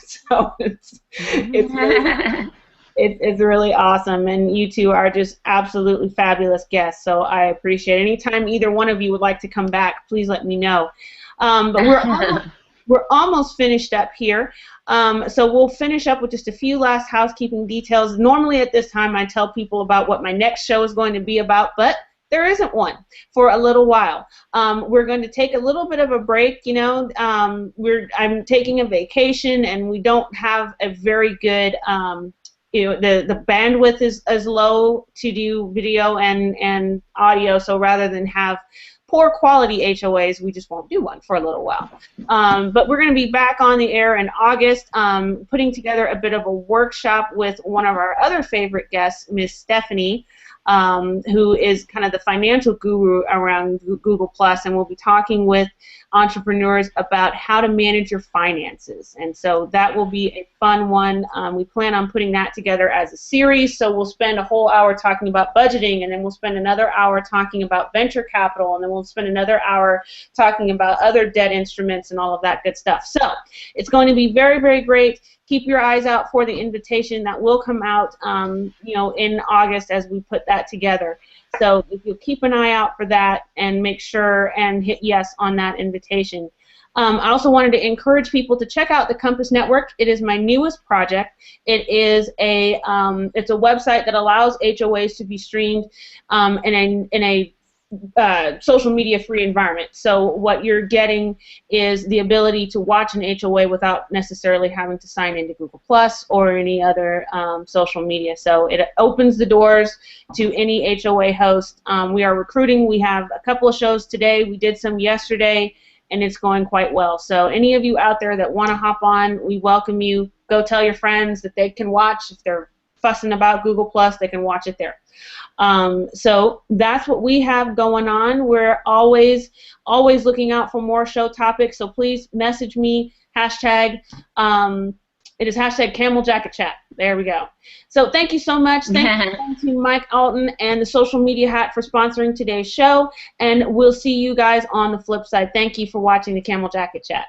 so it's really, it's really awesome, and you 2 are just absolutely fabulous guests, so I appreciate it. Anytime either one of you would like to come back, please let me know. But we're almost finished up here, so we'll finish up with just a few last housekeeping details. Normally at this time I tell people about what my next show is going to be about, but there isn't one for a little while. We're going to take a little bit of a break, you know. I'm taking a vacation, and we don't have a very good you know, the bandwidth is low to do video and audio, so rather than have poor quality HOAs, we just won't do one for a little while. But we're going to be back on the air in August, putting together a bit of a workshop with one of our other favorite guests, Miss Stephanie, who is kind of the financial guru around Google+, and we'll be talking with entrepreneurs about how to manage your finances. And so that will be a fun one. We plan on putting that together as a series, so we'll spend a whole hour talking about budgeting, and then we'll spend another hour talking about venture capital, and then we'll spend another hour talking about other debt instruments and all of that good stuff. So it's going to be very, very great. Keep your eyes out for the invitation that will come out, you know, in August as we put that together. So if you'll keep an eye out for that and make sure and hit yes on that invitation. I also wanted to encourage people to check out the Compass Network. It is my newest project. It is it's a website that allows HOAs to be streamed in a social media free environment. So what you're getting is the ability to watch an HOA without necessarily having to sign into Google Plus or any other social media. So it opens the doors to any HOA host. We are recruiting. We have a couple of shows today. We did some yesterday, and it's going quite well. So any of you out there that want to hop on, we welcome you. Go tell your friends that they can watch if they're fussing about Google Plus, they can watch it there. So that's what we have going on. We're always looking out for more show topics, so please message me, hashtag, it is hashtag Camel Jacket Chat. There we go. So thank you so much. Thank you to Mike Alton and the Social Media Hat for sponsoring today's show, and we'll see you guys on the flip side. Thank you for watching the Camel Jacket Chat.